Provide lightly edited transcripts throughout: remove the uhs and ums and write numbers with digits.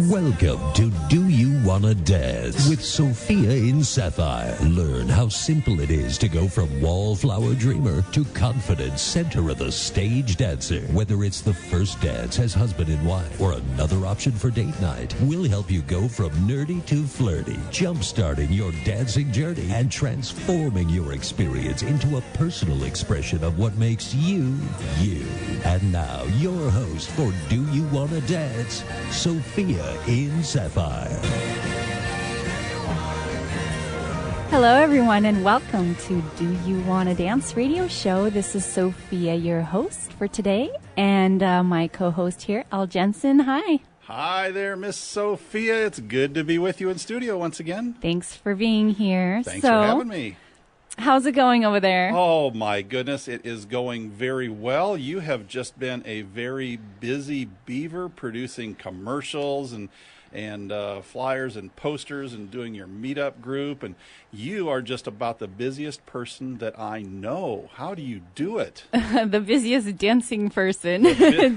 Welcome to Do You Wanna Dance with Sophia in Sapphire. Learn how simple it is to go from wallflower dreamer to confident center of the stage dancer. Whether it's the first dance as husband and wife or another option for date night, we'll help you go from nerdy to flirty, jump-starting your dancing journey and transforming your experience into a personal expression of what makes you, you. And now, your host for Do You Wanna Dance, Sophia in Sapphire. Hello, everyone, and welcome to Do You Wanna Dance radio show. This is Sophia, your host for today, and my co-host here, Jensen. Hi. Hi there, Miss Sophia. It's good to be with you in studio once again. Thanks for being here. Thanks for having me. How's it going over there? Oh, my goodness. It is going very well. You have just been a very busy beaver producing commercials and flyers and posters and doing your Meetup group. And you are just about the busiest person that I know. How do you do it? The busiest dancing person.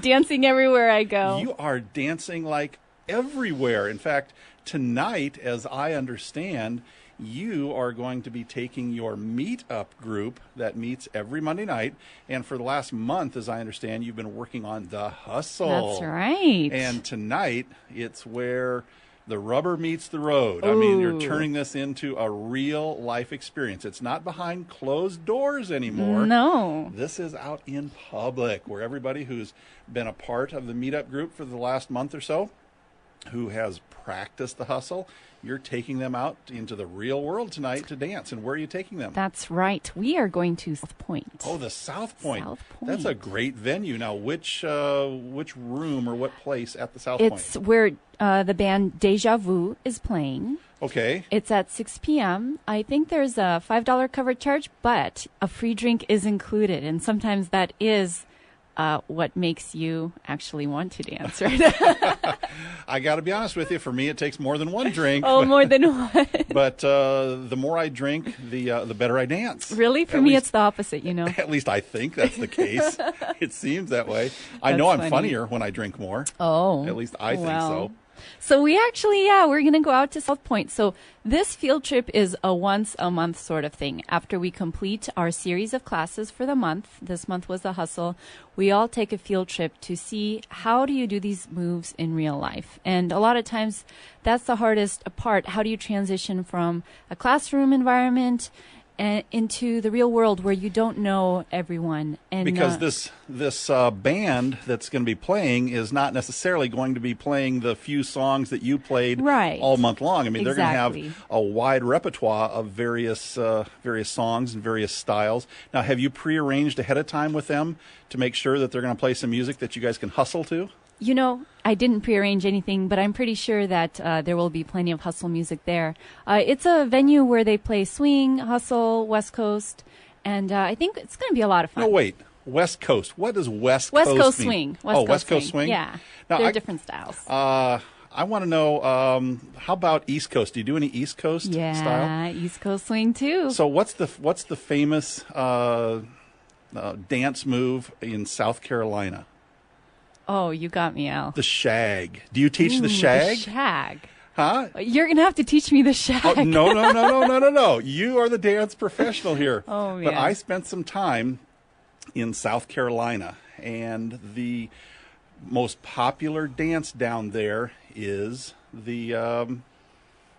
Dancing everywhere I go. You are dancing like everywhere. In fact, tonight, as I understand, you are going to be taking your Meetup group that meets every Monday night. And for the last month, as I understand, you've been working on the hustle. That's right. And tonight, it's where the rubber meets the road. Ooh. I mean, you're turning this into a real life experience. It's not behind closed doors anymore. No. This is out in public where everybody who's been a part of the Meetup group for the last month or so, who has practiced the hustle, you're taking them out into the real world tonight to dance. And where are you taking them? That's right. We are going to South Point. Oh, the South Point. South Point. That's a great venue. Now, which room or what place at the South Point? It's where the band Deja Vu is playing. Okay. It's at 6 p.m. I think there's a $5 cover charge, but a free drink is included. And sometimes that is what makes you actually want to dance, right? I got to be honest with you. For me, it takes more than one drink. Oh, more than one. But the more I drink, the better I dance. Really? For me, it's the opposite, you know. At least I think that's the case. It seems that way. I know I'm funnier when I drink more. Oh. At least I think so. So we actually, we're going to go out to South Point. So this field trip is a once a month sort of thing. After we complete our series of classes for the month, this month was the hustle, we all take a field trip to see how do you do these moves in real life. And a lot of times that's the hardest part. How do you transition from a classroom environment into the real world where you don't know everyone? And because this band that's going to be playing is not necessarily going to be playing the few songs that you played all month long. I mean, they're going to have a wide repertoire of various songs and various styles. Now, have you prearranged ahead of time with them to make sure that they're going to play some music that you guys can hustle to? You know, I didn't prearrange anything, but I'm pretty sure that there will be plenty of hustle music there. It's a venue where they play swing, hustle, West Coast, and I think it's going to be a lot of fun. No, wait. West Coast. What does West Coast mean? West Coast swing. West Coast swing? Yeah. Now, they're different styles. I want to know, how about East Coast? Do you do any East Coast style? Yeah, East Coast swing too. So what's the famous dance move in South Carolina? Oh, you got me, Al. The shag. Do you teach the shag? The shag. Huh? You're going to have to teach me the shag. Oh, no. You are the dance professional here. Oh, yeah. But I spent some time in South Carolina, and the most popular dance down there is it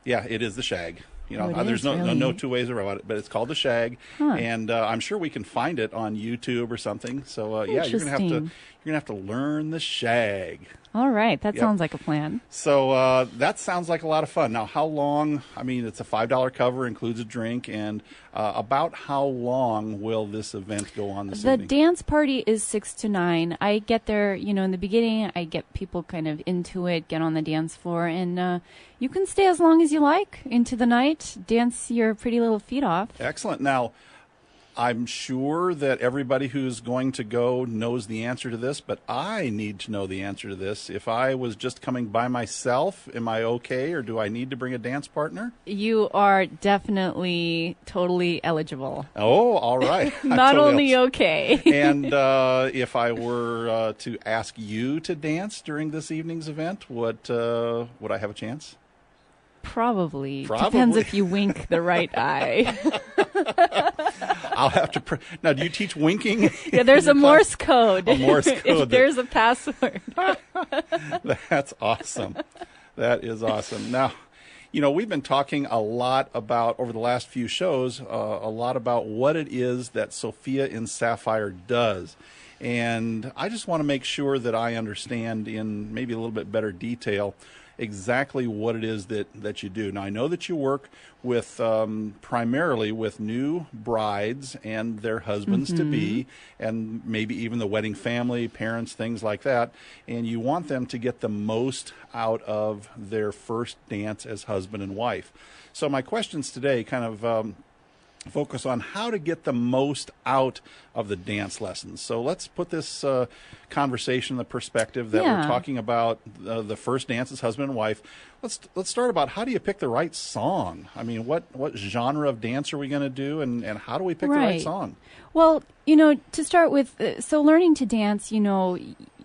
is the shag. You know, there's no two ways around it, but it's called the shag, and I'm sure we can find it on YouTube or something. So you're gonna have to learn the shag. All right, that sounds like a plan. So that sounds like a lot of fun. Now, how long? I mean, it's a $5 cover, includes a drink, and about how long will this event go on this evening? The dance party is 6 to 9. I get there, in the beginning. I get people kind of into it, get on the dance floor, and you can stay as long as you like into the night. Dance your pretty little feet off. Excellent. Now, I'm sure that everybody who's going to go knows the answer to this, but I need to know the answer to this. If I was just coming by myself, am I okay, or do I need to bring a dance partner? You are definitely totally eligible. Oh, all right. Not only okay. And if I were to ask you to dance during this evening's event, would I have a chance? Probably. Depends if you wink the right eye. I'll have to. Now, do you teach winking? Yeah, there's a Morse code. A Morse code. If there's a password. That's awesome. That is awesome. Now, we've been talking a lot about, over the last few shows, a lot about what it is that Sophia in Sapphire does. And I just want to make sure that I understand in maybe a little bit better detail exactly what it is that you do. Now, I know that you work with primarily with new brides and their husbands-to-be, and maybe even the wedding family, parents, things like that, and you want them to get the most out of their first dance as husband and wife. So my questions today kind of focus on how to get the most out of the dance lessons. So let's put this conversation in the perspective that we're talking about the first dance as husband and wife. Let's start about, how do you pick the right song? I mean, what genre of dance are we going to do, and how do we pick the right song? Well, to start with, so learning to dance,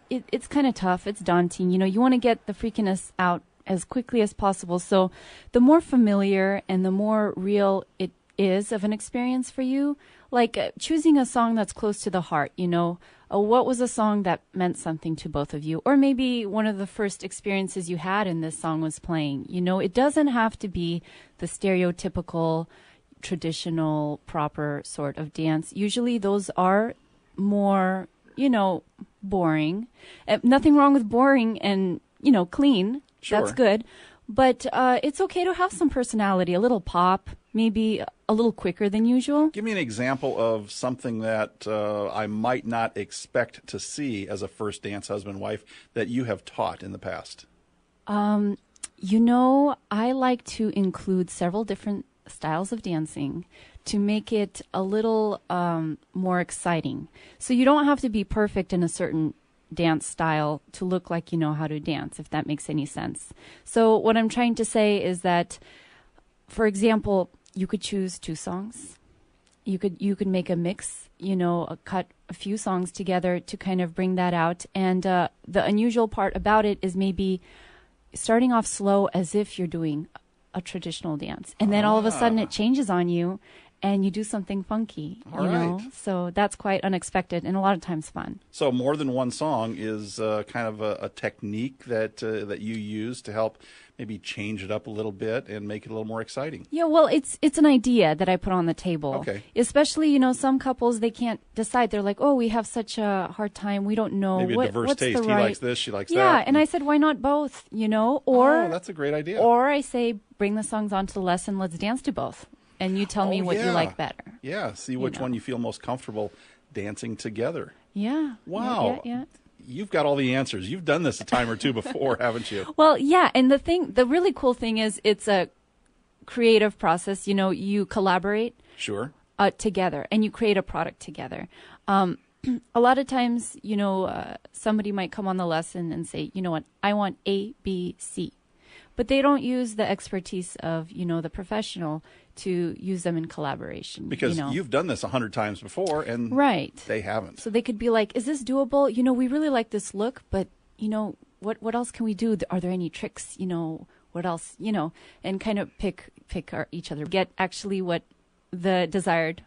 it's kind of tough. It's daunting. You want to get the freakiness out as quickly as possible. So the more familiar and the more real it is of an experience for you, like choosing a song that's close to the heart, what was a song that meant something to both of you, or maybe one of the first experiences you had in this song was playing. It doesn't have to be the stereotypical, traditional, proper sort of dance. Usually those are more, boring. Nothing wrong with boring and, clean. Sure. That's good. But it's okay to have some personality, a little pop, maybe a little quicker than usual. Give me an example of something that I might not expect to see as a first dance husband-wife that you have taught in the past. I like to include several different styles of dancing to make it a little more exciting. So you don't have to be perfect in a certain dance style to look like you know how to dance, if that makes any sense. So what I'm trying to say is that, for example, you could choose 2 songs. You could make a mix, cut a few songs together to kind of bring that out. And the unusual part about it is maybe starting off slow as if you're doing a traditional dance. And then all of a sudden it changes on you and you do something funky, you know? So that's quite unexpected and a lot of times fun. So more than one song is kind of a technique that you use to help maybe change it up a little bit and make it a little more exciting. Yeah, well, it's an idea that I put on the table. Okay. Especially, some couples, they can't decide. They're like, oh, we have such a hard time. We don't know maybe a diverse what's taste. The he right... likes this, she likes that. Yeah, and I said, why not both, Or that's a great idea. Or I say, bring the songs onto the lesson. Let's dance to both. And you tell me what you like better. Yeah, see which one you feel most comfortable dancing together. Yeah. Wow. Yeah. You've got all the answers. You've done this a time or two before, haven't you? Well, yeah, and the really cool thing is it's a creative process. You collaborate together, and you create a product together. A lot of times, somebody might come on the lesson and say, you know what, I want A, B, C. But they don't use the expertise of, the professional to use them in collaboration. Because you've done this 100 times before, and they haven't. So they could be like, is this doable? We really like this look, but, what else can we do? Are there any tricks? What else? And kind of pick each other. Get actually what the desired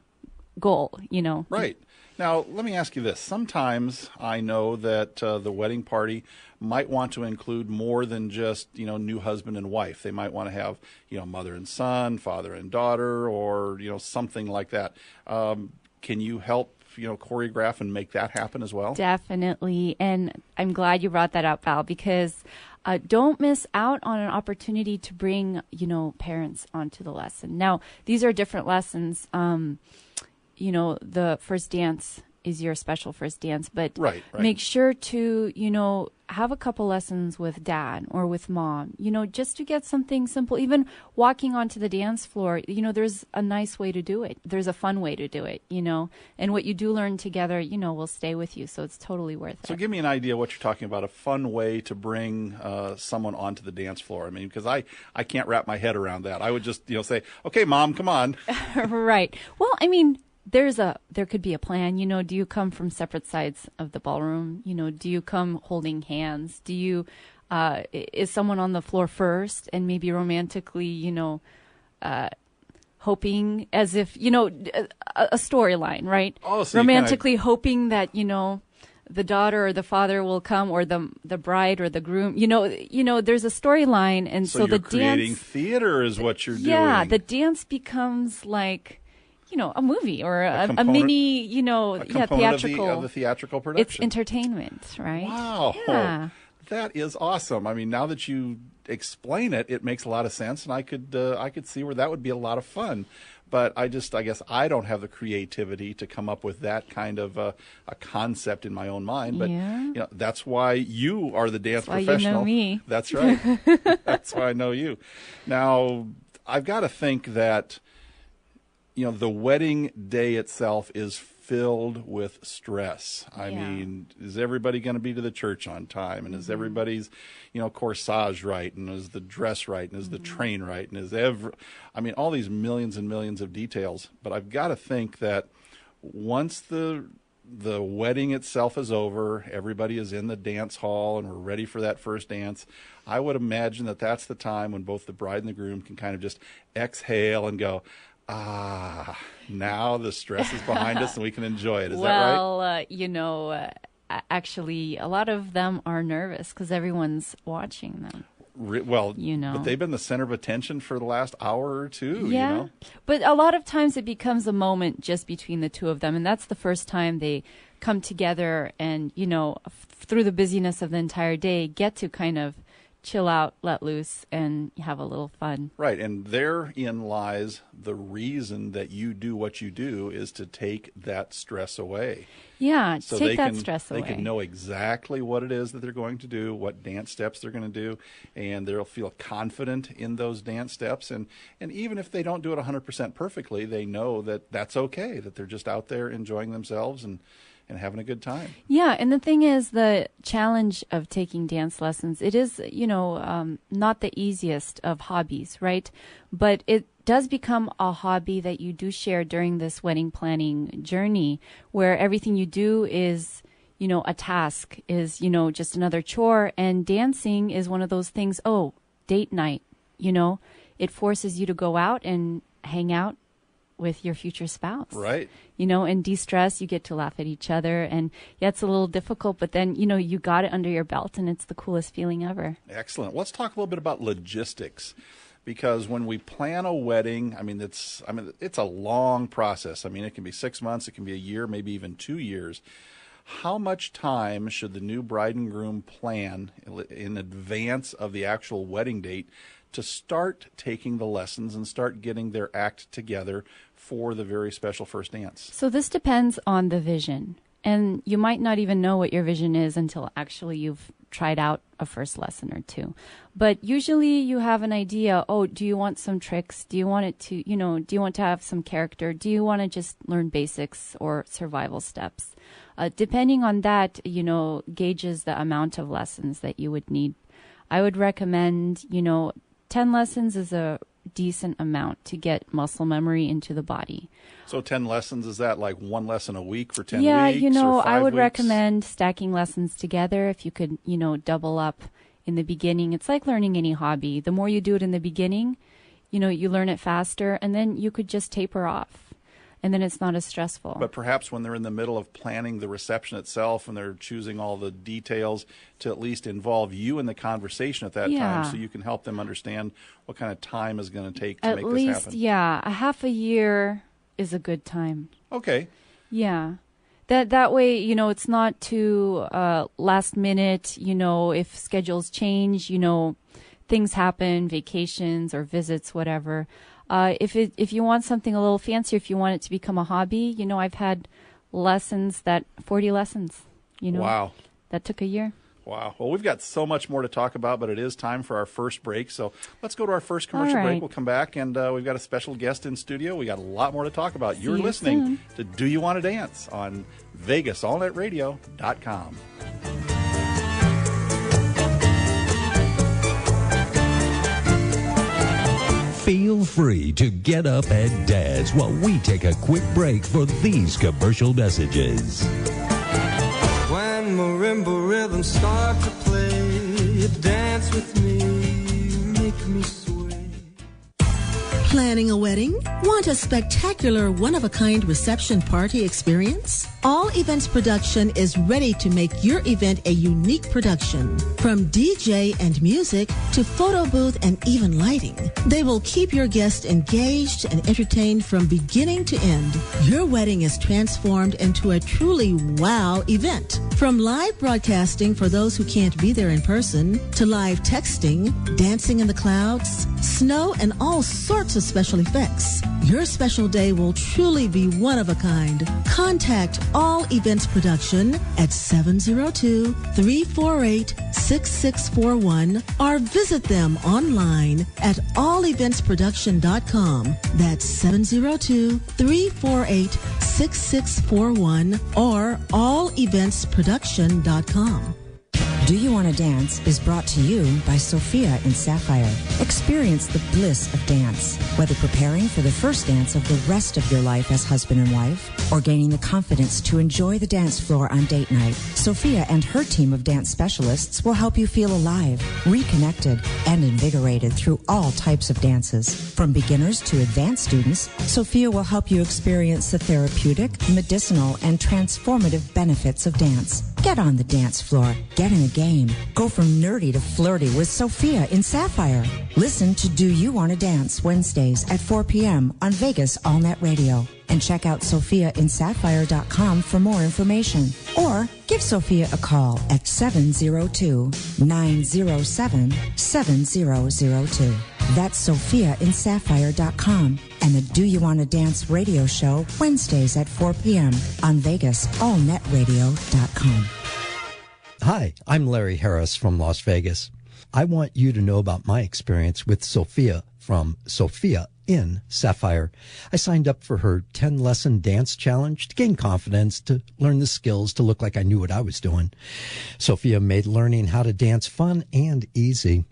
goal, Right. Now, let me ask you this. Sometimes I know that the wedding party might want to include more than just, new husband and wife. They might want to have, mother and son, father and daughter, or, something like that. Can you help, choreograph and make that happen as well? Definitely. And I'm glad you brought that up, Val, because don't miss out on an opportunity to bring, parents onto the lesson. Now, these are different lessons. The first dance is your special first dance, but make sure to, have a couple lessons with dad or with mom, just to get something simple. Even walking onto the dance floor, there's a nice way to do it. There's a fun way to do it, and what you do learn together, will stay with you. So it's totally worth it. So give me an idea what you're talking about, a fun way to bring someone onto the dance floor. I mean, because I can't wrap my head around that. I would just, say, okay, Mom, come on. Right. Well, I mean, there could be a plan. Do you come from separate sides of the ballroom? Do you come holding hands? Do you, is someone on the floor first and maybe romantically, hoping as if, a storyline, right? Oh, so romantically hoping that, the daughter or the father will come, or the bride or the groom. There's a storyline, and so the creating dance, theater is what you're doing. Yeah, the dance becomes like, a movie or a mini, theatrical. Of the theatrical production. It's entertainment, right? Wow. Yeah. That is awesome. I mean, now that you explain it, it makes a lot of sense, and I could see where that would be a lot of fun. But I guess I don't have the creativity to come up with that kind of a concept in my own mind. But that's why you are the dance professional. Why you know me. That's right. That's why I know you. Now, I've got to think that the wedding day itself is filled with stress. I mean, is everybody going to be to the church on time? And is everybody's, corsage right? And is the dress right? And is the train right? And all these millions and millions of details. But I've got to think that once the wedding itself is over, everybody is in the dance hall and we're ready for that first dance, I would imagine that that's the time when both the bride and the groom can kind of just exhale and go, now the stress is behind us and we can enjoy it. Is that right? Well, actually, a lot of them are nervous because everyone's watching them. But they've been the center of attention for the last hour or two. Yeah, but a lot of times it becomes a moment just between the two of them, and that's the first time they come together and, through the busyness of the entire day, get to kind of chill out, let loose, and have a little fun. Right, and therein lies the reason that you do what you do, is to take that stress away. Yeah, so take that stress away. They can know exactly what it is that they're going to do, what dance steps they're going to do, and they'll feel confident in those dance steps. And even if they don't do it 100% perfectly, they know that that's okay, that they're just out there enjoying themselves and having a good time. Yeah, and the thing is, the challenge of taking dance lessons, it is, not the easiest of hobbies, right? But it does become a hobby that you do share during this wedding planning journey, where everything you do is, a task, is, just another chore. And dancing is one of those things, date night, it forces you to go out and hang out with your future spouse. Right. And de-stress, you get to laugh at each other. And it's a little difficult, but then, you got it under your belt and it's the coolest feeling ever. Excellent. Let's talk a little bit about logistics, because when we plan a wedding, it's a long process. It can be 6 months, it can be a year, maybe even 2 years. How much time should the new bride and groom plan in advance of the actual wedding date to start taking the lessons and start getting their act together for the very special first dance? So this depends on the vision. And you might not even know what your vision is until actually you've tried out a first lesson or two. But usually you have an idea, do you want some tricks? Do you want it to, do you want to have some character? Do you want to just learn basics or survival steps? Depending on that, gauges the amount of lessons that you would need. I would recommend, 10 lessons is a decent amount to get muscle memory into the body. So 10 lessons, is that like one lesson a week for 10 weeks? Yeah, or 5 I would weeks? recommend stacking lessons together. If you could, double up in the beginning. It's like learning any hobby. The more you do it in the beginning, you learn it faster, and then you could just taper off. And then it's not as stressful. But perhaps when they're in the middle of planning the reception itself and they're choosing all the details, to at least involve you in the conversation at that time, so you can help them understand what kind of time is going to take to make this happen. At least, a half a year is a good time. Okay. Yeah. That way, it's not too last minute, if schedules change, things happen, vacations or visits, whatever. If you want something a little fancier, if you want it to become a hobby, I've had 40 lessons, Wow. That took a year. Wow. Well, we've got so much more to talk about, but it is time for our first break. So let's go to our first commercial All right. break. We'll come back, and we've got a special guest in studio. We got a lot more to talk about. You're you listening soon. to Do You Want to Dance on VegasAllNetRadio.com. Feel free to get up and dance while we take a quick break for these commercial messages. When marimba rhythms start to play, dance with me, make me sway. Planning a wedding? Want a spectacular, one-of-a-kind reception party experience? All Events Production is ready to make your event a unique production. From DJ and music to photo booth and even lighting, they will keep your guests engaged and entertained from beginning to end. Your wedding is transformed into a truly wow event. From live broadcasting for those who can't be there in person, to live texting, dancing in the clouds, snow, and all sorts of special effects. Your special day will truly be one of a kind. Contact All Events Production at 702-348-6641 or visit them online at alleventsproduction.com. That's 702-348-6641 or alleventsproduction.com. Do You Want to Dance is brought to you by Sophia in Sapphire. Experience the bliss of dance, whether preparing for the first dance of the rest of your life as husband and wife, or gaining the confidence to enjoy the dance floor on date night. Sophia and her team of dance specialists will help you feel alive, reconnected, and invigorated through all types of dances. From beginners to advanced students, Sophia will help you experience the therapeutic, medicinal, and transformative benefits of dance. Get on the dance floor. Get in a game. Go from nerdy to flirty with Sophia in Sapphire. Listen to Do You Want to Dance Wednesdays at 4 p.m. on Vegas AllNet Radio. And check out SophiaInSapphire.com for more information. Or give Sophia a call at 702-907-7002. That's SophiaInSapphire.com. And the Do You Want to Dance radio show Wednesdays at 4 p.m. on VegasAllNetRadio.com. Hi, I'm Larry Harris from Las Vegas. I want you to know about my experience with Sophia from Sophia in Sapphire. I signed up for her 10-lesson dance challenge to gain confidence, to learn the skills, to look like I knew what I was doing. Sophia made learning how to dance fun and easy.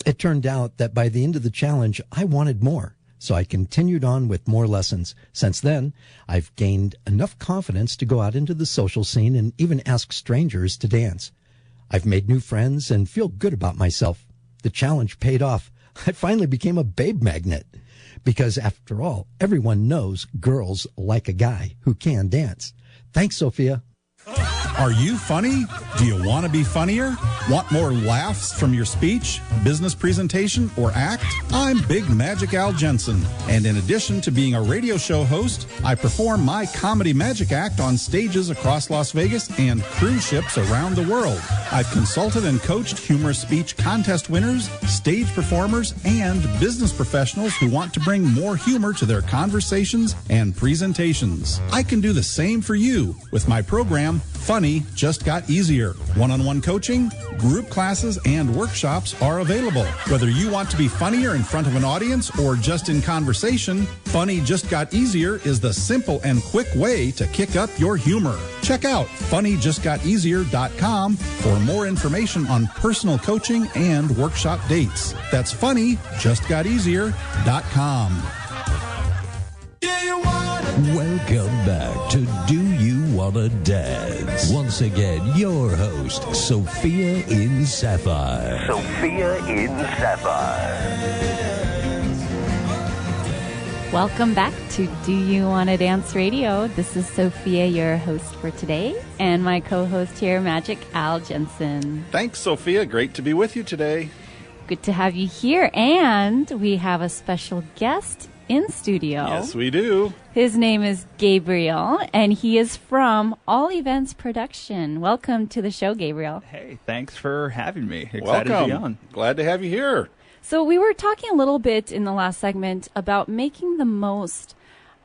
It turned out that by the end of the challenge, I wanted more. So I continued on with more lessons. Since then, I've gained enough confidence to go out into the social scene and even ask strangers to dance. I've made new friends and feel good about myself. The challenge paid off. I finally became a babe magnet. Because after all, everyone knows girls like a guy who can dance. Thanks, Sophia. Are you funny? Do you want to be funnier? Want more laughs from your speech, business presentation, or act? I'm Big Magic Al Jensen, and in addition to being a radio show host, I perform my comedy magic act on stages across Las Vegas and cruise ships around the world. I've consulted and coached humorous speech contest winners, stage performers, and business professionals who want to bring more humor to their conversations and presentations. I can do the same for you with my program, Funny Just Got Easier. One-on-one coaching, group classes, and workshops are available. Whether you want to be funnier in front of an audience or just in conversation, Funny Just Got Easier is the simple and quick way to kick up your humor. Check out funnyjustgoteasier.com for more information on personal coaching and workshop dates. That's funnyjustgoteasier.com. Welcome back to Do You Wanna Dance? Once again, your host, Sophia in Sapphire. Sophia in Sapphire. Welcome back to Do You Want to Dance Radio. This is Sophia, your host for today, and my co-host here, Magic Al Jensen. Thanks, Sophia. Great to be with you today. Good to have you here, and we have a special guest in studio. Yes, we do. His name is Gabriel, and he is from All Events Production. Welcome to the show, Gabriel. Hey, thanks for having me. Excited Welcome. to be on. Glad to have you here. So we were talking a little bit in the last segment about making the most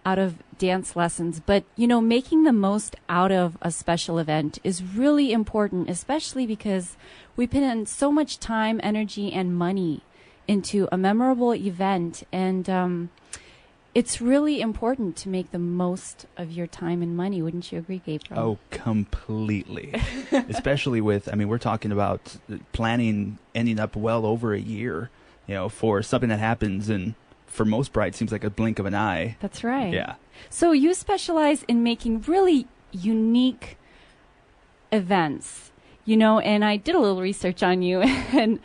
out of dance lessons, but making the most out of a special event is really important, especially because we put in so much time, energy, and money into a memorable event, and it's really important to make the most of your time and money. Wouldn't you agree, Gabriel? Oh, completely. Especially with, we're talking about planning ending up well over a year, for something that happens and for most brides seems like a blink of an eye. That's right. Yeah. So you specialize in making really unique events, and I did a little research on you, and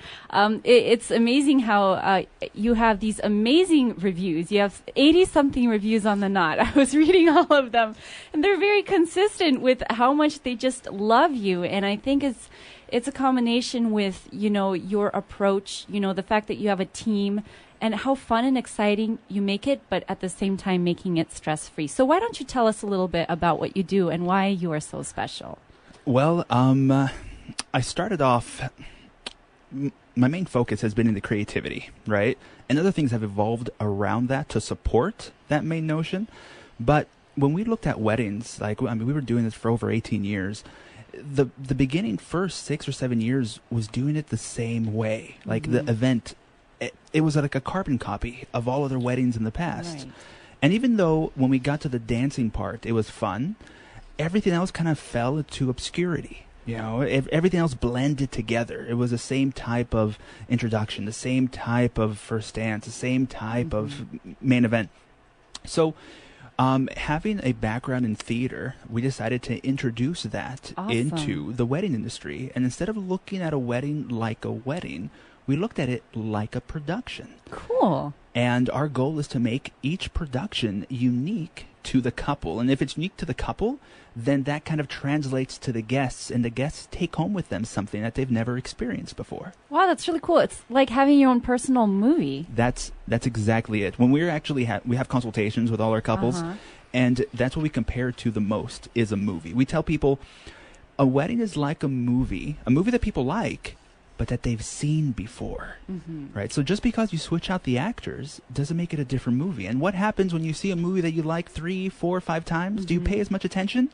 it's amazing how you have these amazing reviews. You have 80-something reviews on The Knot. I was reading all of them, and they're very consistent with how much they just love you, and I think it's a combination with, your approach, the fact that you have a team, and how fun and exciting you make it, but at the same time making it stress-free. So why don't you tell us a little bit about what you do and why you are so special? Well, I started off, my main focus has been in the creativity, right? And other things have evolved around that to support that main notion. But when we looked at weddings, we were doing this for over 18 years. The beginning first 6 or 7 years was doing it the same way. Like the event, it was like a carbon copy of all other weddings in the past. Right. And even though when we got to the dancing part, it was fun, everything else kind of fell into obscurity. Everything else blended together. It was the same type of introduction, the same type of first dance, the same type of main event. So having a background in theater, we decided to introduce that into the wedding industry. And instead of looking at a wedding like a wedding, we looked at it like a production. Cool. And our goal is to make each production unique to the couple. And if it's unique to the couple, then that kind of translates to the guests, and the guests take home with them something that they've never experienced before. Wow, that's really cool. It's like having your own personal movie. That's exactly it. When we're actually we have consultations with all our couples, and that's what we compare to the most is a movie. We tell people a wedding is like a movie that people like, but that they've seen before, right? So just because you switch out the actors doesn't make it a different movie. And what happens when you see a movie that you like 3, 4, 5 times? Do you pay as much attention?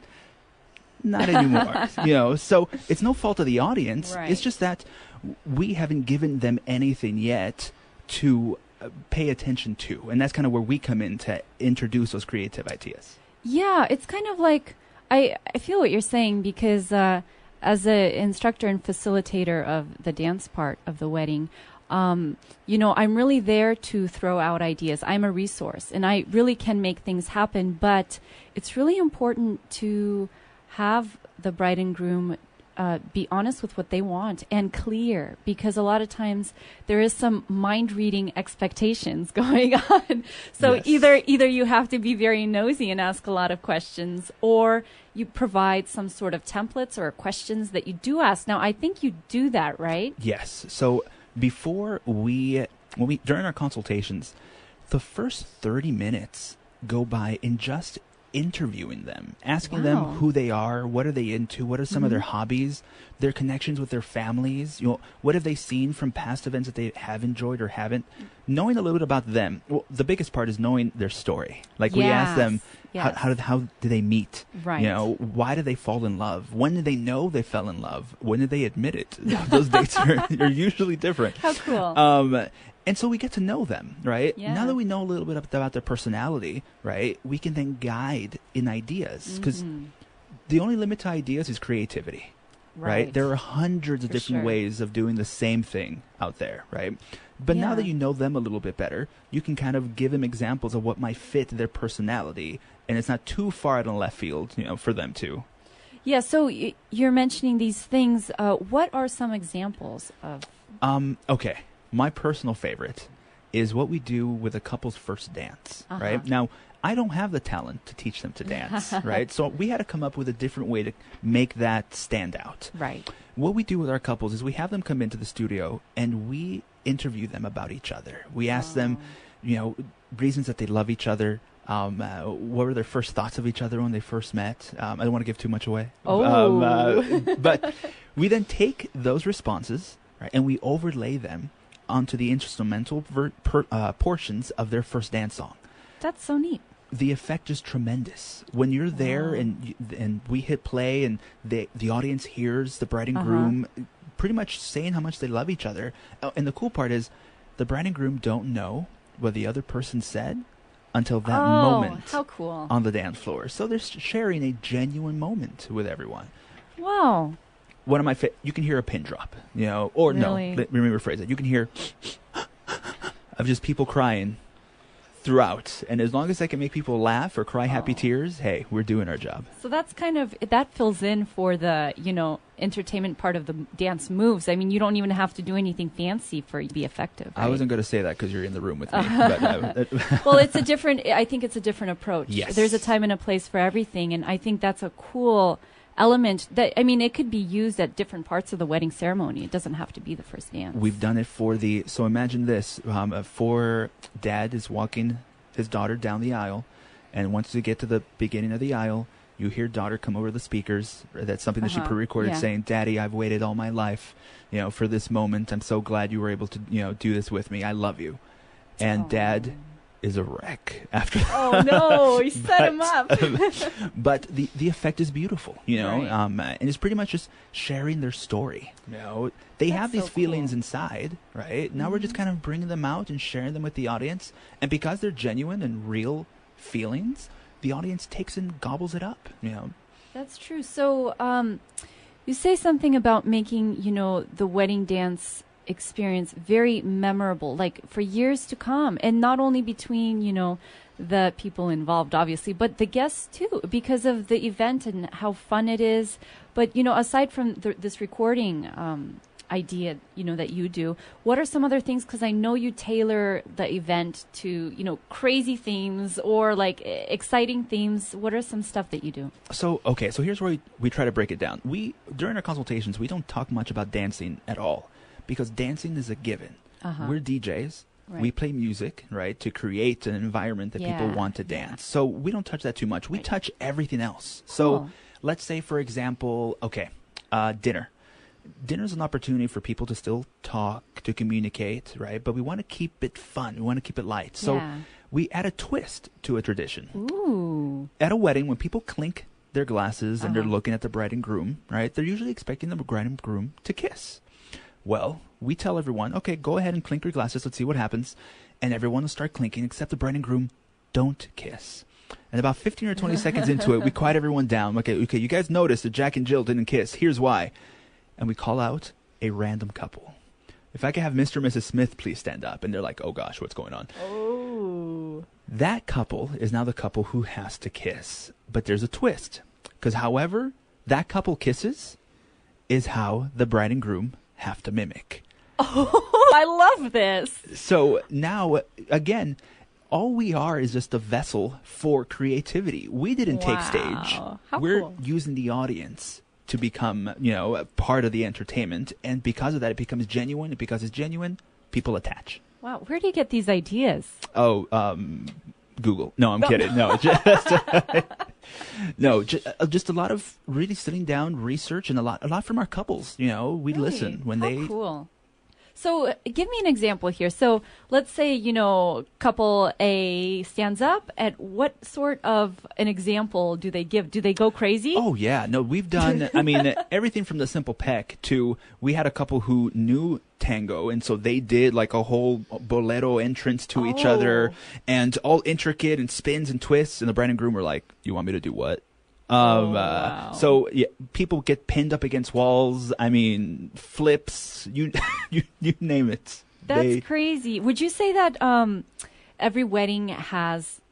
Not anymore. So it's no fault of the audience. Right. It's just that we haven't given them anything yet to pay attention to. And that's kind of where we come in to introduce those creative ideas. Yeah, it's kind of like, I feel what you're saying, because as an instructor and facilitator of the dance part of the wedding, I'm really there to throw out ideas. I'm a resource, and I really can make things happen, but it's really important to have the bride and groom be honest with what they want and clear, because a lot of times there is some mind-reading expectations going on. So Yes. either you have to be very nosy and ask a lot of questions, or you provide some sort of templates or questions that you do ask. Now, I think you do that, right? Yes. So before during our consultations, the first 30 minutes go by in just interviewing them, asking them who they are, what are they into, what are some of their hobbies, their connections with their families, what have they seen from past events that they have enjoyed or haven't, knowing a little bit about them. Well, the biggest part is knowing their story. Like we ask them, how did they meet? Right. Why did they fall in love? When did they know they fell in love? When did they admit it? Those dates are usually different. How cool. And so we get to know them, right? Yeah. Now that we know a little bit about their personality, right, we can then guide in ideas. Because the only limit to ideas is creativity, right? There are hundreds of different ways of doing the same thing out there, right? But now that you know them a little bit better, you can kind of give them examples of what might fit their personality, and it's not too far out in left field, for them too. Yeah, so you're mentioning these things. What are some examples of? Okay. My personal favorite is what we do with a couple's first dance, right? Now, I don't have the talent to teach them to dance, right? So we had to come up with a different way to make that stand out. Right. What we do with our couples is we have them come into the studio and we interview them about each other. We ask them, reasons that they love each other. What were their first thoughts of each other when they first met? I don't want to give too much away. But we then take those responses, right, and we overlay them onto the instrumental portions of their first dance song. That's so neat. the effect is tremendous when you're there and we hit play and the audience hears the bride and groom pretty much saying how much they love each other. And the cool part is the bride and groom don't know what the other person said until that moment how cool. on the dance floor. So they're sharing a genuine moment with everyone. Wow. One of my you can hear a pin drop, or Really? no, let me rephrase it. You can hear of just people crying throughout, and as long as I can make people laugh or cry happy tears, hey, we're doing our job. So that's that fills in for the, entertainment part of the dance moves. I mean, you don't even have to do anything fancy for it to be effective. Right? I wasn't going to say that because you're in the room with me. But, well, I think it's a different approach. Yes. There's a time and a place for everything, and I think that's a cool element that, it could be used at different parts of the wedding ceremony. It doesn't have to be the first dance. We've done it so imagine this, for dad is walking his daughter down the aisle, and once you get to the beginning of the aisle, you hear daughter come over the speakers. That's something that she pre-recorded saying, Daddy, I've waited all my life, for this moment. I'm so glad you were able to, do this with me. I love you. And Dad is a wreck after that. Oh no, he set him up. But the effect is beautiful, Right. and it's pretty much just sharing their story. They have these so feelings cool. inside, right? Now we're just kind of bringing them out and sharing them with the audience, and because they're genuine and real feelings, the audience takes and gobbles it up. That's true. So, you say something about making, the wedding dance experience very memorable, like for years to come, and not only between, the people involved, obviously, but the guests too, because of the event and how fun it is. But, aside from this recording idea, that you do, what are some other things? Because I know you tailor the event to, crazy themes or like exciting themes. What are some stuff that you do? So here's where we try to break it down. During our consultations, we don't talk much about dancing at all because dancing is a given. We're DJs. Right. We play music, right, to create an environment that people want to dance. So we don't touch that too much. We touch everything else. So let's say, for example, dinner. Dinner is an opportunity for people to still talk, to communicate, right? But we want to keep it fun. We want to keep it light. So we add a twist to a tradition. Ooh. At a wedding, when people clink their glasses and they're looking at the bride and groom, right, they're usually expecting the bride and groom to kiss. Well, we tell everyone, okay, go ahead and clink your glasses. Let's see what happens. And everyone will start clinking, except the bride and groom don't kiss. And about 15 or 20 seconds into it, we quiet everyone down. Okay, you guys noticed that Jack and Jill didn't kiss. Here's why. And we call out a random couple. If I could have Mr. and Mrs. Smith please stand up. And they're like, oh gosh, what's going on? Oh. That couple is now the couple who has to kiss. But there's a twist. Because however that couple kisses is how the bride and groom have to mimic. Oh, I love this. So now, again, all we are is just a vessel for creativity. We didn't take stage. How We're cool. using the audience to become, a part of the entertainment. And because of that, it becomes genuine. And because it's genuine, people attach. Wow. Where do you get these ideas? Oh, Google. No, I'm kidding. No, just a lot of really sitting down, research, and a lot from our couples. We Really? listen when How they. Cool. So give me an example here. So let's say, couple A stands up. At what sort of an example do they give? Do they go crazy? Oh, yeah. No, we've done, everything from the simple peck to we had a couple who knew tango, and so they did like a whole bolero entrance to each other and all intricate and spins and twists. And the bride and groom were like, you want me to do what? Wow. So yeah, people get pinned up against walls. Flips, you name it. That's crazy. Would you say that every wedding has,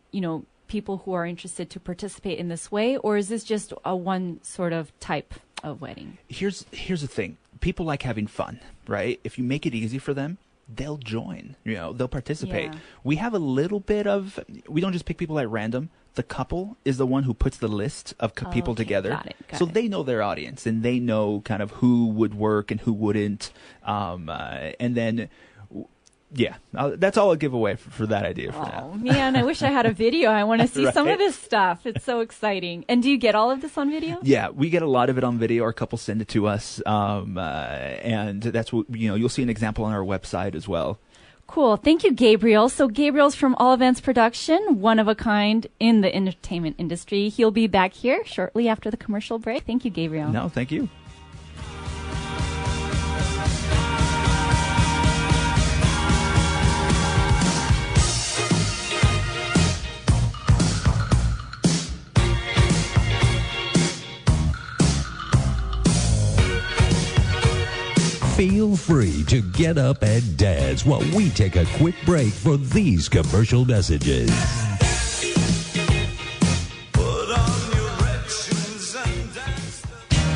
people who are interested to participate in this way, or is this just a one sort of type of wedding? Here's the thing. People like having fun, right? If you make it easy for them, they'll join, they'll participate. Yeah. We have a little bit of, we don't just pick people at random. The couple is the one who puts the list of people together. Got So it. they know their audience and they know kind of who would work and who wouldn't. And then, that's all I'll give away for that idea for now. Oh, man, I wish I had a video. I want to see some of this stuff. It's so exciting. And do you get all of this on video? Yeah, we get a lot of it on video. Our couples send it to us. And that's what, you'll see an example on our website as well. Cool. Thank you, Gabriel. So Gabriel's from All Events Production, one of a kind in the entertainment industry. He'll be back here shortly after the commercial break. Thank you, Gabriel. No, thank you. Feel free to get up and dance while we take a quick break for these commercial messages.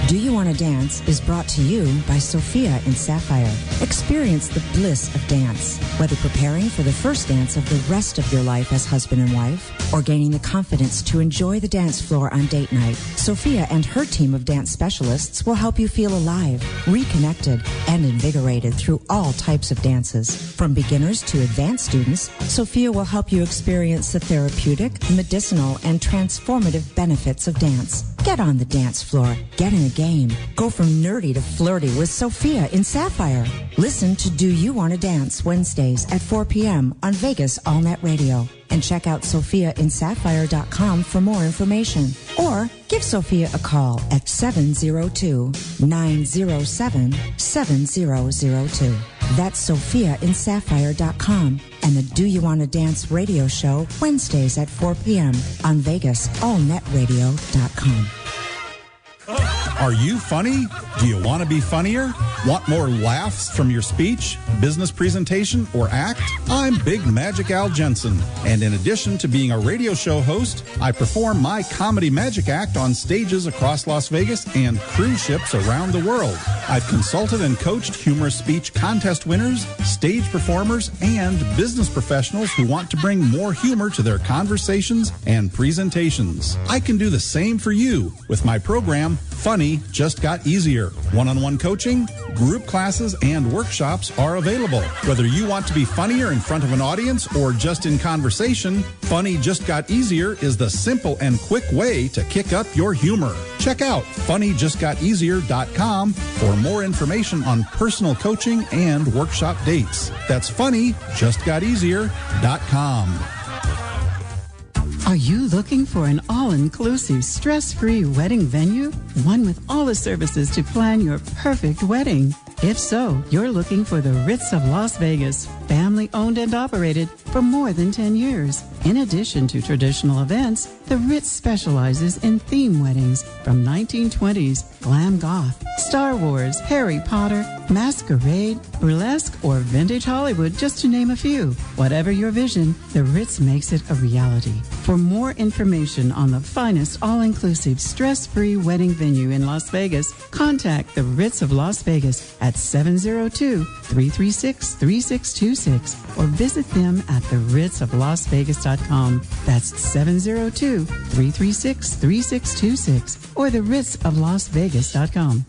Do You Want to Dance is brought to you by Sophia in Sapphire. Experience the bliss of dance, whether preparing for the first dance of the rest of your life as husband and wife, or gaining the confidence to enjoy the dance floor on date night. Sophia and her team of dance specialists will help you feel alive, reconnected, and invigorated through all types of dances. From beginners to advanced students, Sophia will help you experience the therapeutic, medicinal, and transformative benefits of dance. Get on the dance floor. Get in a game. Go from nerdy to flirty with Sophia in Sapphire. Listen to Do You Want to Dance Wednesdays at 4 p.m. on Vegas AllNet Radio. And check out SophiaInSapphire.com for more information. Or give Sophia a call at 702-907-7002. That's SophiaInSapphire.com. And the Do You Want to Dance radio show Wednesdays at 4 p.m. on Vegas AllNetRadio.com. Are you funny? Do you want to be funnier? Want more laughs from your speech, business presentation, or act? I'm Big Magic Al Jensen, and in addition to being a radio show host, I perform my comedy magic act on stages across Las Vegas and cruise ships around the world. I've consulted and coached humorous speech contest winners, stage performers, and business professionals who want to bring more humor to their conversations and presentations. I can do the same for you with my program, Funny Just Got Easier. One-on-one coaching, group classes, and workshops are available. Whether you want to be funnier in front of an audience or just in conversation, Funny Just Got Easier is the simple and quick way to kick up your humor. Check out funnyjustgoteasier.com for more information on personal coaching and workshop dates. That's funnyjustgoteasier.com. Are you looking for an all-inclusive, stress-free wedding venue? One with all the services to plan your perfect wedding. If so, you're looking for the Ritz of Las Vegas, family-owned and operated for more than 10 years. In addition to traditional events, the Ritz specializes in theme weddings from 1920s, glam goth, Star Wars, Harry Potter, masquerade, burlesque, or vintage Hollywood, just to name a few. Whatever your vision, the Ritz makes it a reality. For more information on the finest all-inclusive, stress-free wedding venue in Las Vegas, contact the Ritz of Las Vegas at 702-336-3626 or visit them at theritzoflasvegas.com. That's 702-336-3626 or theritzoflasvegas.com.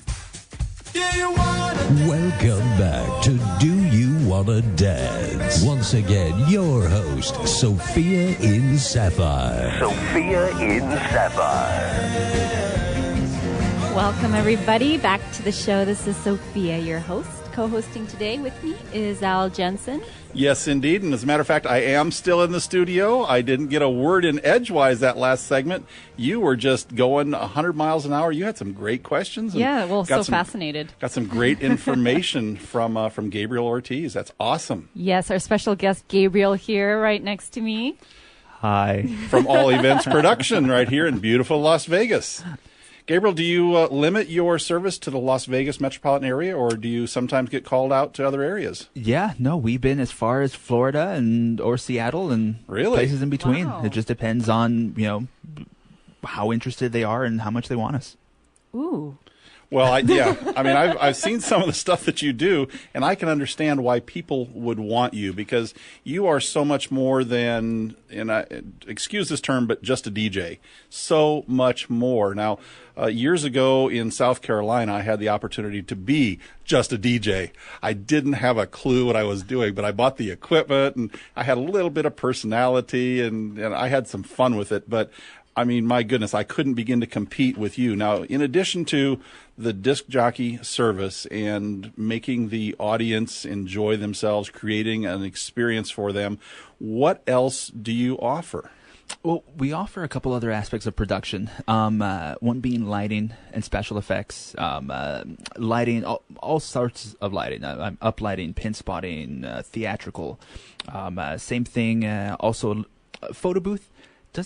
Welcome back to Do You Wanna Dance? Once again, your host, Sophia in Sapphire. Sophia in Sapphire. Welcome, everybody, back to the show. This is Sophia, your host. Co-hosting today with me is Al Jensen. Yes, indeed. And as a matter of fact, I am still in the studio. I didn't get a word in edgewise that last segment. You were just going 100 miles an hour. You had some great questions. Yeah, well, fascinated. Got some great information from Gabriel Ortiz. That's awesome. Yes, our special guest, Gabriel, here right next to me. Hi. From All Events Production right here in beautiful Las Vegas. Gabriel, do you limit your service to the Las Vegas metropolitan area, or do you sometimes get called out to other areas? Yeah, no, we've been as far as Florida or Seattle and places in between. Wow. It just depends on, how interested they are and how much they want us. Ooh. Well, I've seen some of the stuff that you do, and I can understand why people would want you, because you are so much more than, excuse this term, but just a DJ. So much more. Now, years ago in South Carolina, I had the opportunity to be just a DJ. I didn't have a clue what I was doing, but I bought the equipment, and I had a little bit of personality, and I had some fun with it. But I mean, my goodness, I couldn't begin to compete with you. Now, in addition to the disc jockey service and making the audience enjoy themselves, creating an experience for them, what else do you offer? Well, we offer a couple other aspects of production. One being lighting and special effects, lighting, all sorts of lighting, uplighting, pin spotting, theatrical. Same thing, also photo booth.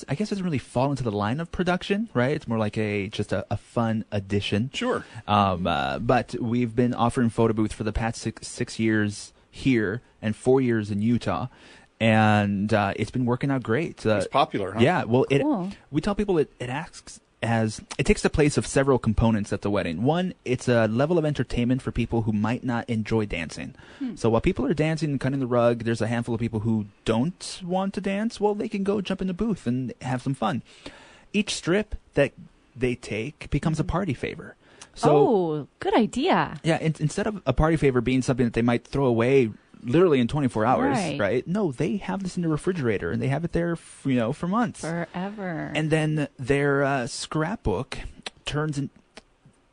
I guess doesn't really fall into the line of production, right? It's more like just a fun addition. Sure. But we've been offering photo booth for the past six years here and 4 years in Utah. And it's been working out great. It's popular, huh? Yeah. Well, Cool. we tell people it takes the place of several components at the wedding. One, it's a level of entertainment for people who might not enjoy dancing. So while people are dancing and cutting the rug, there's a handful of people who don't want to dance. Well, they can go jump in the booth and have some fun. Each strip that they take becomes a party favor. So, good idea. Yeah, instead of a party favor being something that they might throw away literally in 24 hours, right? No, they have this in the refrigerator and they have it there, for months. Forever. And then their scrapbook turns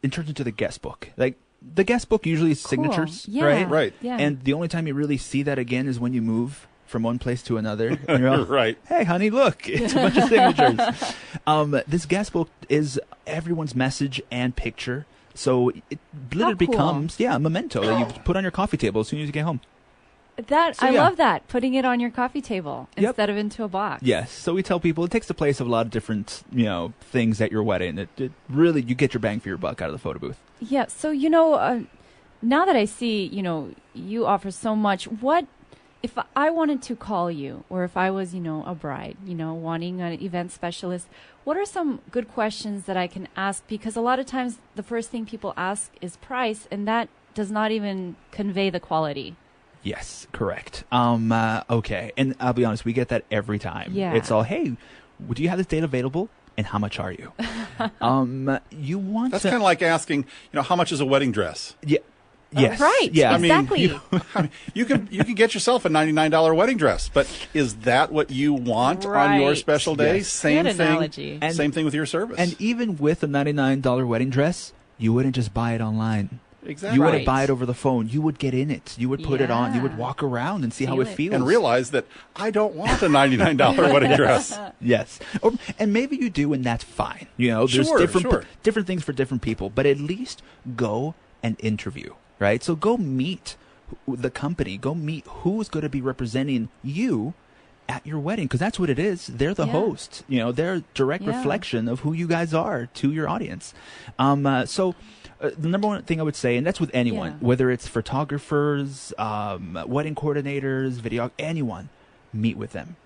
into the guest book. Like the guest book usually is signatures, Yeah. right? Right. Yeah. And the only time you really see that again is when you move from one place to another. And you're all, Right. Hey, honey, look, it's a bunch of signatures. This guest book is everyone's message and picture. So it literally cool. becomes, a memento that you put on your coffee table as soon as you get home. I love that, putting it on your coffee table instead of into a box. Yes. So we tell people it takes the place of a lot of different, things at your wedding. It really, you get your bang for your buck out of the photo booth. Yeah. So, now that I see, you offer so much, what if I wanted to call you, or if I was, a bride, wanting an event specialist, what are some good questions that I can ask? Because a lot of times the first thing people ask is price, and that does not even convey the quality. Yes, correct. Okay. And I'll be honest, we get that every time. Yeah. It's all, hey, do you have this date available? And how much are you? You want That's to... kind of like asking, how much is a wedding dress? Yeah. Yes. Right. Yeah. Exactly. You can get yourself a $99 wedding dress, but is that what you want on your Right. special day? Yes. Same Good thing. analogy. And- Same thing with your service. And even with a $99 wedding dress, you wouldn't just buy it online. exactly. You wouldn't Right. buy it over the phone. You would get in it. You would put it on. You would Yeah. walk around and see how Feel it it. feels. and realize that I don't want a $99 wedding dress. Yes. And maybe you do, and that's fine. There's Sure, different sure. different things for different people, but at least go and interview, right? So go meet the company. Go meet who's going to be representing you at your wedding, because that's what it is. They're the Yeah. host. They're a direct Yeah. reflection of who you guys are to your audience. The number one thing I would say, and that's with anyone, Yeah. whether it's photographers, wedding coordinators, video, anyone, meet with them.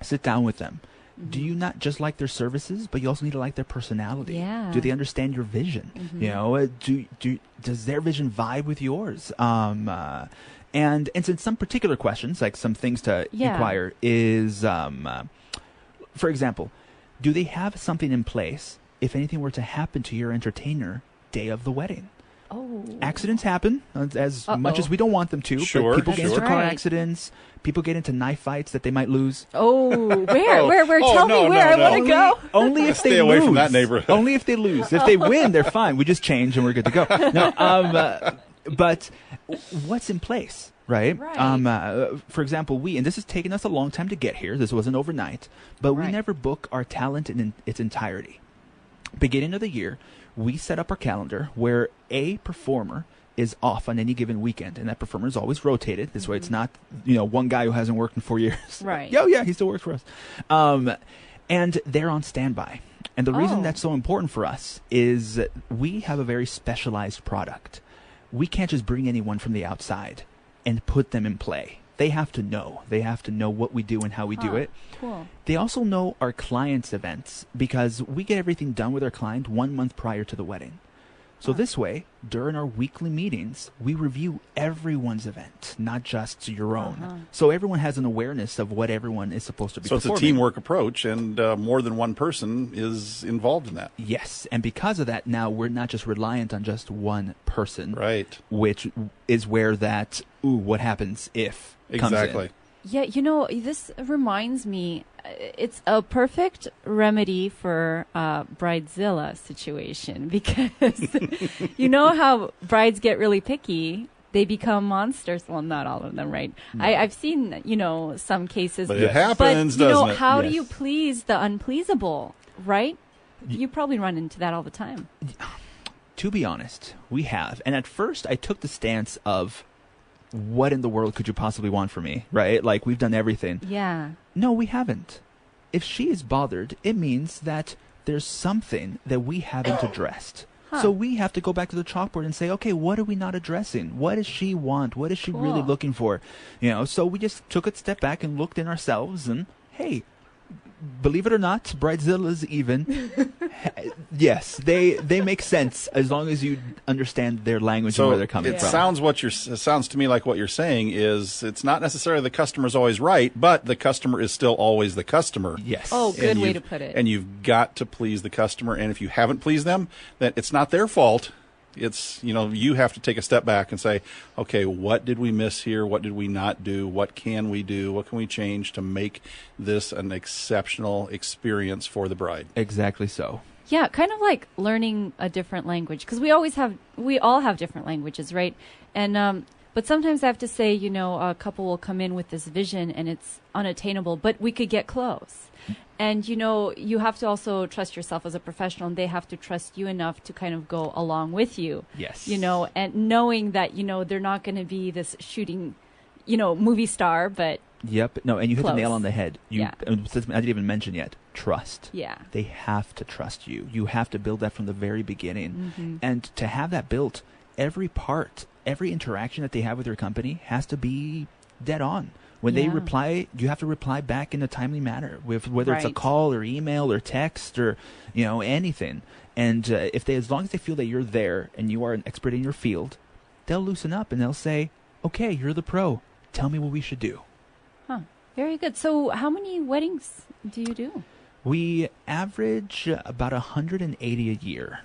Sit down with them. Do you not just like their services, but you also need to like their personality? Yeah. Do they understand your vision? Does their vision vibe with yours? And since some particular questions, like some things to Yeah. inquire, is, for example, do they have something in place if anything were to happen to your entertainer day of the wedding? Oh. Accidents happen as much Uh-oh. as we don't want them to. Sure, but people get into sure. car Right. accidents. People get into knife fights that they might lose. Oh, where? Oh, Tell no, me where. no, I want to go. Only if they Stay lose. away from that neighborhood. Only if they lose. If they win, they're fine. We just change and we're good to go. No, but what's in place, right? Right. For example, and this has taken us a long time to get here. This wasn't overnight, but we Right. never book our talent in its entirety. Beginning of the year, we set up our calendar where a performer is off on any given weekend, and that performer is always rotated. This way, it's not one guy who hasn't worked in 4 years. Right. Yeah, he still works for us. And they're on standby. And the reason Oh. that's so important for us is that we have a very specialized product. We can't just bring anyone from the outside and put them in play. They have to know. They have to know what we do and how we do it. Cool. They also know our clients' events because we get everything done with our client 1 month prior to the wedding. So this way, during our weekly meetings, we review everyone's event, not just your own. So everyone has an awareness of what everyone is supposed to be So it's a performing. teamwork approach, and more than one person is involved in that. Yes, and because of that, now we're not just reliant on just one person. Right. Which is where that, what happens if comes in. Exactly. Yeah, this reminds me, it's a perfect remedy for bridezilla situation because you know how brides get really picky. They become monsters. Well, not all of them, right? No. I've seen, some cases. But it happens, doesn't it? How do you please the unpleasable, right? You probably run into that all the time. To be honest, we have. And at first, I took the stance of, what in the world could you possibly want from me, right? Like, we've done everything. Yeah. No, we haven't. If she is bothered, it means that there's something that we haven't addressed. Huh. So we have to go back to the chalkboard and say, okay, what are we not addressing? What does she want? What is she really looking for? So we just took a step back and looked in ourselves and, hey, believe it or not, Bridezilla's even. Yes, they make sense as long as you understand their language and where they're coming from. It sounds to me like what you're saying is it's not necessarily the customer's always right, but the customer is still always the customer. Yes. Oh, good way to put it. And you've got to please the customer, and if you haven't pleased them, then it's not their fault. It's, you have to take a step back and say, okay, what did we miss here? What did we not do? What can we do? What can we change to make this an exceptional experience for the bride? Exactly so. Yeah, kind of like learning a different language, because we all have different languages, right? And but sometimes I have to say, a couple will come in with this vision and it's unattainable, but we could get close. And, you have to also trust yourself as a professional, and they have to trust you enough to kind of go along with you. Yes. And knowing that, they're not going to be this shooting, movie star, but Yep. No, and you hit close. the nail on the head. I didn't even mention yet. Trust. Yeah. They have to trust you. You have to build that from the very beginning. Mm-hmm. And to have that built, every interaction that they have with your company has to be dead on. When they reply, you have to reply back in a timely manner, whether it's a call or email or text or, anything. And as long as they feel that you're there and you are an expert in your field, they'll loosen up and they'll say, okay, you're the pro. Tell me what we should do. Huh. Very good. So how many weddings do you do? We average about 180 a year.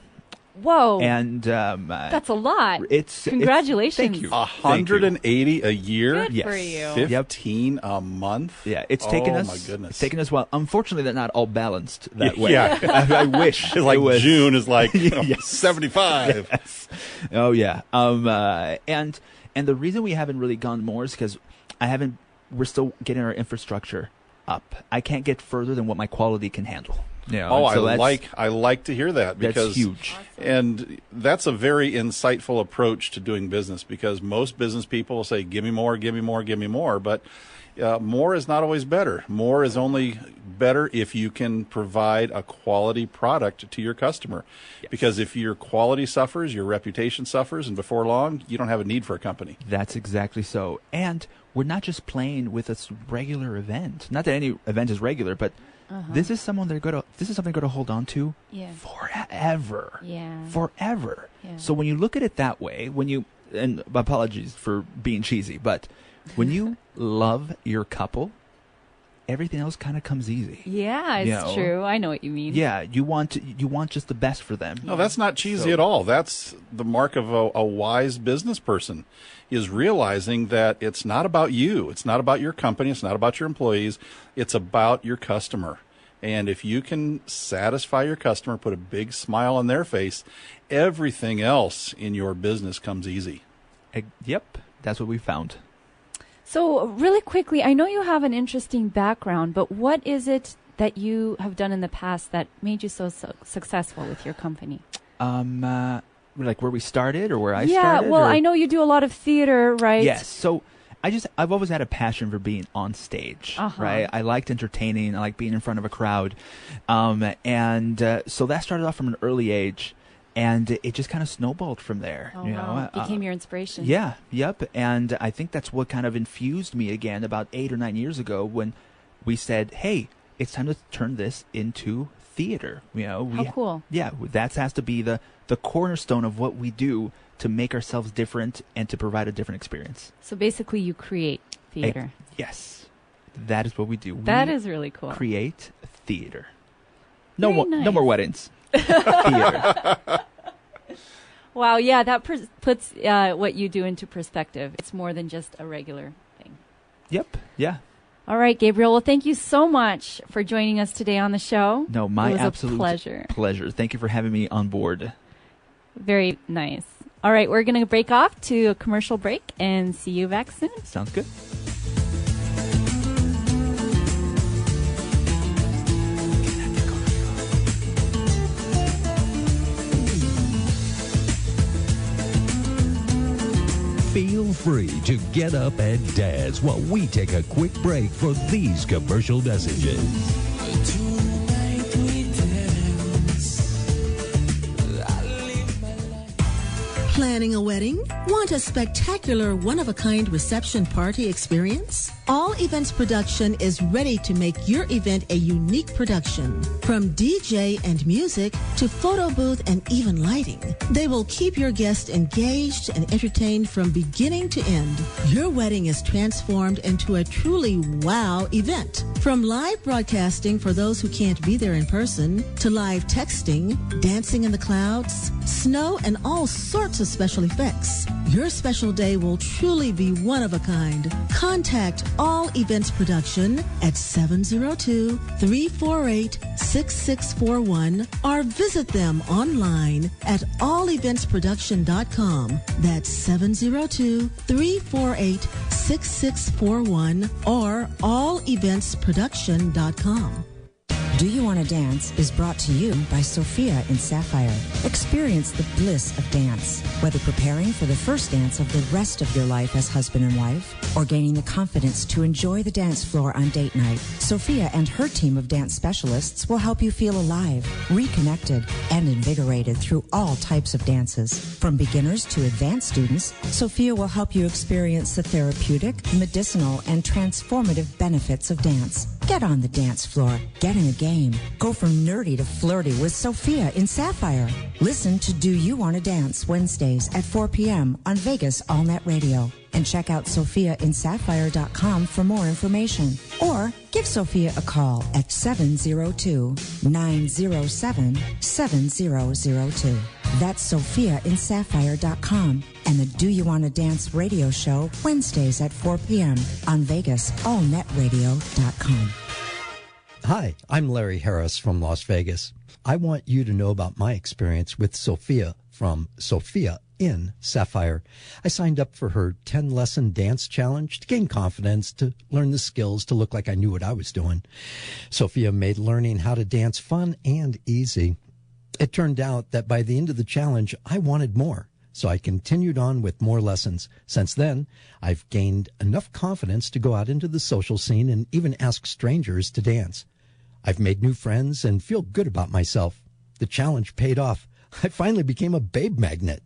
Whoa. And that's a lot. Congratulations. Thank you. 180 a year? Good for you. 15 a month? Yeah, it's taken us. Oh, my goodness. It's taken us a while. Unfortunately, they're not all balanced that way. Yeah. I wish. It's like it was. June is like Yes. 75. Yes. Oh, yeah. And the reason we haven't really gone more is because we're still getting our infrastructure up. I can't get further than what my quality can handle. I like to hear that, because that's huge. Awesome. And that's a very insightful approach to doing business, because most business people will say, give me more, give me more, give me more. But more is not always better. More is only better if you can provide a quality product to your customer. Yes. Because if your quality suffers, your reputation suffers, and before long, you don't have a need for a company. That's exactly so. And we're not just playing with a regular event. Not that any event is regular, but this is something they're going to hold on to forever. Yeah. Forever. Yeah. So when you look at it that way, and apologies for being cheesy, but when you love your couple, everything else kind of comes easy. Yeah, it's true. I know what you mean. Yeah, you want just the best for them. No, that's not cheesy at all. That's the mark of a wise business person, is realizing that it's not about you. It's not about your company. It's not about your employees. It's about your customer. And if you can satisfy your customer, put a big smile on their face, everything else in your business comes easy. Yep, that's what we found. So really quickly, I know you have an interesting background, but what is it that you have done in the past that made you so successful with your company? Like where we started or where I started? Yeah, well, I know you do a lot of theater, right? Yes. So I've always had a passion for being on stage, right? I liked entertaining. I liked being in front of a crowd. So that started off from an early age, and it just kind of snowballed from there. Oh, wow. Became your inspiration. Yeah, yep. And I think that's what kind of infused me again about 8 or 9 years ago when we said, hey, it's time to turn this into theater. How cool. Yeah, that has to be the cornerstone of what we do to make ourselves different and to provide a different experience. So basically you create theater. Yes. That is what we do. That is really cool. Create theater. Very No nice. more weddings. Theater. Wow, yeah, that puts what you do into perspective. It's more than just a regular thing. Yep. Yeah. All right, Gabriel. Well, thank you so much for joining us today on the show. No, my it was absolute a pleasure. Thank you for having me on board. Very nice. All right, we're going to break off to a commercial break and see you back soon. Sounds good. Feel free to get up and dance while we take a quick break for these commercial messages. Planning a wedding? Want a spectacular, one-of-a-kind reception party experience? All Events Production is ready to make your event a unique production. From DJ and music to photo booth and even lighting, they will keep your guests engaged and entertained from beginning to end. Your wedding is transformed into a truly wow event. From live broadcasting for those who can't be there in person, to live texting, dancing in the clouds, snow, and all sorts of special effects. Your special day will truly be one of a kind. Contact All Events Production at 702-348-6641 or visit them online at alleventsproduction.com. That's 702-348-6641 or alleventsproduction.com. Do You Want to Dance is brought to you by Sophia in Sapphire. Experience the bliss of dance, whether preparing for the first dance of the rest of your life as husband and wife, or gaining the confidence to enjoy the dance floor on date night. Sophia and her team of dance specialists will help you feel alive, reconnected, and invigorated through all types of dances. From beginners to advanced students, Sophia will help you experience the therapeutic, medicinal, and transformative benefits of dance. Get on the dance floor. Get in a game. Go from nerdy to flirty with Sophia in Sapphire. Listen to Do You Want to Dance Wednesdays at 4 p.m. on Vegas AllNet Radio. And check out SophiaInSapphire.com for more information. Or give Sophia a call at 702-907-7002. That's SophiaInSapphire.com. And the Do You Want to Dance radio show Wednesdays at 4 p.m. on Vegas AllNetRadio.com. Hi, I'm Larry Harris from Las Vegas. I want you to know about my experience with Sophia from Sophia in Sapphire. I signed up for her 10-lesson dance challenge to gain confidence, to learn the skills, to look like I knew what I was doing. Sophia made learning how to dance fun and easy. It turned out that by the end of the challenge, I wanted more. So I continued on with more lessons. Since then, I've gained enough confidence to go out into the social scene and even ask strangers to dance. I've made new friends and feel good about myself. The challenge paid off. I finally became a babe magnet.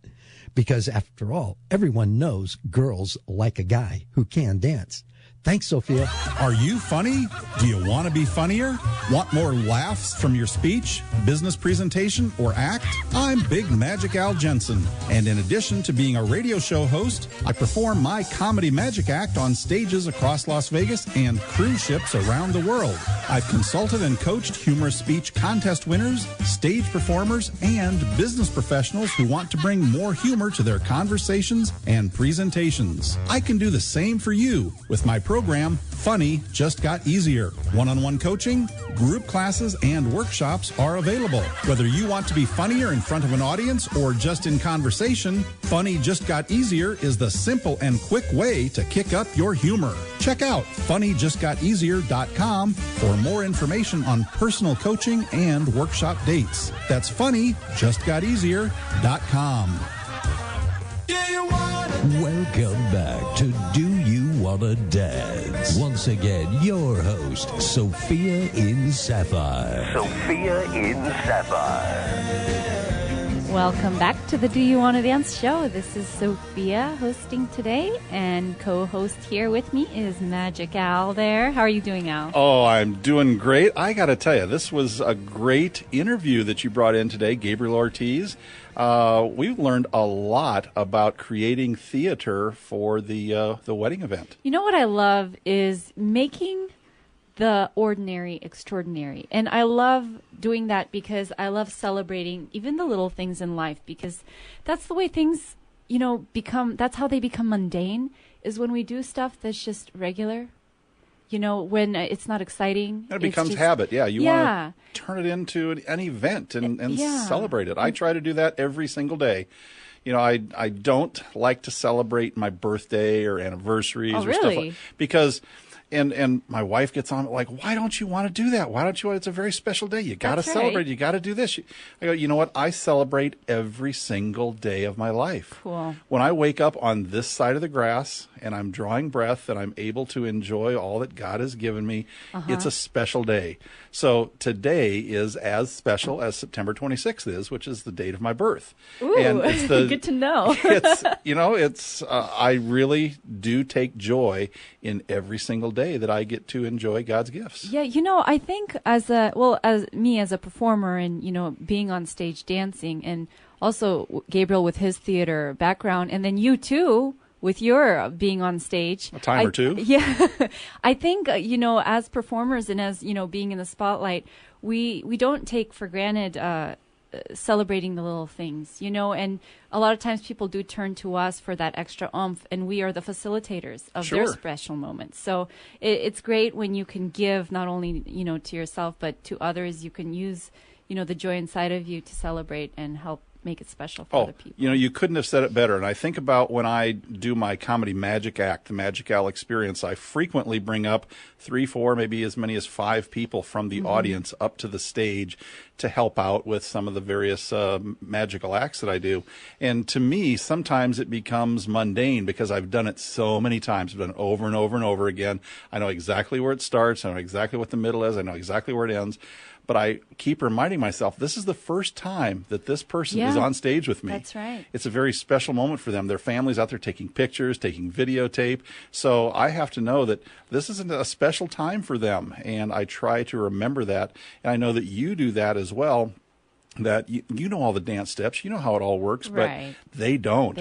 Because after all, everyone knows girls like a guy who can dance. Thanks, Sophia. Are you funny? Do you want to be funnier? Want more laughs from your speech, business presentation, or act? I'm Big Magic Al Jensen, and in addition to being a radio show host, I perform my comedy magic act on stages across Las Vegas and cruise ships around the world. I've consulted and coached humorous speech contest winners, stage performers, and business professionals who want to bring more humor to their conversations and presentations. I can do the same for you with my program, Funny Just Got Easier. One-on-one coaching, group classes, and workshops are available. Whether you want to be funnier in front of an audience or just in conversation, Funny Just Got Easier is the simple and quick way to kick up your humor. Check out funnyjustgoteasier.com for more information on personal coaching and workshop dates. That's funnyjustgoteasier.com. Welcome back to Do You Wanna Dance? Once again, your host, Sophia in Sapphire. Sophia in Sapphire. Welcome back to the Do You Want to Dance show. This is Sophia hosting today, and co-host here with me is Magic Al there. How are you doing, Al? Oh, I'm doing great. I got to tell you, this was a great interview that you brought in today, Gabriel Ortiz. We've learned a lot about creating theater for the wedding event. You know what I love is making the ordinary extraordinary. And I love doing that because I love celebrating even the little things in life, because that's the way things, you know, become, that's how they become mundane, is when we do stuff that's just regular. when it's not exciting. It becomes habit. Yeah, you want to turn it into an event and celebrate it. I try to do that every single day. I don't like to celebrate my birthday or anniversaries or stuff like, because and my wife gets on like, why don't you want to do that? Why don't you want, it's a very special day. You got to celebrate. Right. You got to do this. I go, you know what? I celebrate every single day of my life. Cool. When I wake up on this side of the grass and I'm drawing breath and I'm able to enjoy all that God has given me, it's a special day. So today is as special as September 26th is, which is the date of my birth. Ooh, and it's good to know. I really do take joy in every single day that I get to enjoy God's gifts. Yeah, I think as a performer and, being on stage dancing, and also Gabriel with his theater background, and then you too, with your being on stage. A time or two. Yeah. I think, as performers and as, being in the spotlight, we don't take for granted celebrating the little things, and a lot of times people do turn to us for that extra oomph, and we are the facilitators of their special moments. So it's great when you can give not only, to yourself, but to others. You can use, the joy inside of you to celebrate and help make it special for other people. You couldn't have said it better. And I think about when I do my comedy magic act, the Magic Al experience, I frequently bring up 3, 4, maybe as many as 5 people from the audience up to the stage to help out with some of the various magical acts that I do. And to me, sometimes it becomes mundane because I've done it so many times. I've done it over and over and over again. I know exactly where it starts. I know exactly what the middle is. I know exactly where it ends. But I keep reminding myself, this is the first time that this person is on stage with me. That's right. It's a very special moment for them. Their family's out there taking pictures, taking videotape. So I have to know that this is a special time for them. And I try to remember that. And I know that you do that as well. That you know all the dance steps, you know how it all works, but they don't.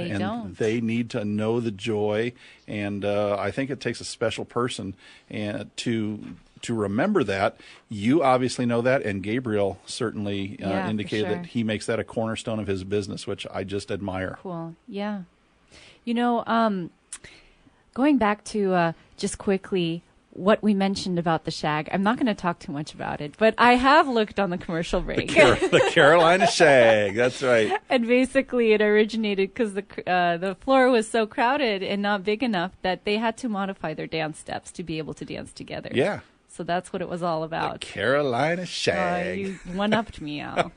They need to know the joy. And I think it takes a special person to remember that. You obviously know that, and Gabriel certainly indicated that he makes that a cornerstone of his business, which I just admire. Cool. Yeah. Going back to just quickly what we mentioned about the shag, I'm not going to talk too much about it, but I have looked on the commercial break. The Carolina shag, that's right. And basically it originated because the floor was so crowded and not big enough that they had to modify their dance steps to be able to dance together. Yeah. So that's what it was all about. The Carolina shag. You one-upped me, Al.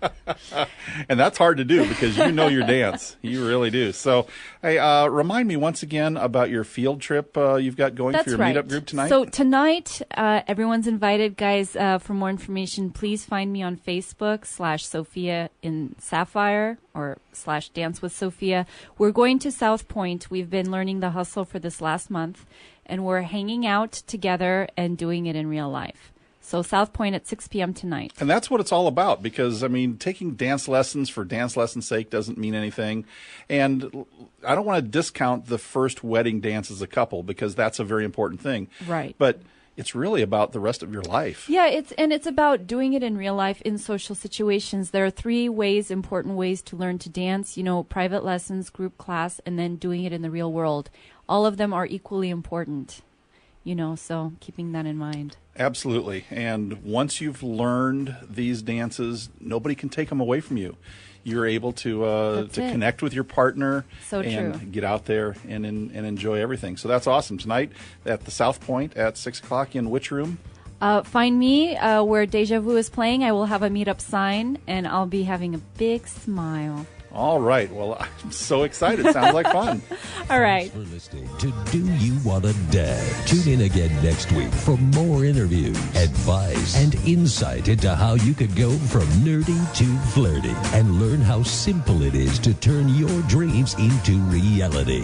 And that's hard to do because you know your dance. You really do. So, hey, remind me once again about your field trip you've got going for your meetup group tonight. So tonight, everyone's invited. Guys, for more information, please find me on Facebook /Sophia in Sapphire or /Dance with Sophia. We're going to South Point. We've been learning the hustle for this last month, and we're hanging out together and doing it in real life. So South Point at 6 p.m. tonight. And that's what it's all about because, taking dance lessons for dance lessons' sake doesn't mean anything. And I don't want to discount the first wedding dance as a couple because that's a very important thing. Right. But it's really about the rest of your life. Yeah, it's about doing it in real life in social situations. There are 3 important ways to learn to dance, private lessons, group class, and then doing it in the real world. All of them are equally important, so keeping that in mind. Absolutely. And once you've learned these dances, nobody can take them away from you. You're able to connect with your partner and get out there and enjoy everything. So that's awesome. Tonight at the South Point at 6 o'clock in which room? Find me where Deja Vu is playing. I will have a Meetup sign, and I'll be having a big smile. All right. Well, I'm so excited. Sounds like fun. All right. For listening to Do You Want to Dance? Tune in again next week for more interviews, advice, and insight into how you could go from nerdy to flirty and learn how simple it is to turn your dreams into reality.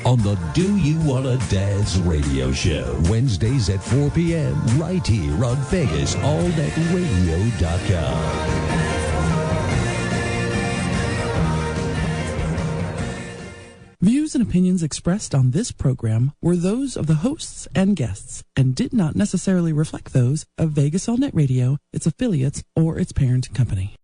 On the Do You Want to Dance radio show, Wednesdays at 4 p.m. right here on VegasAllNetRadio.com. Views and opinions expressed on this program were those of the hosts and guests and did not necessarily reflect those of Vegas All Net Radio, its affiliates, or its parent company.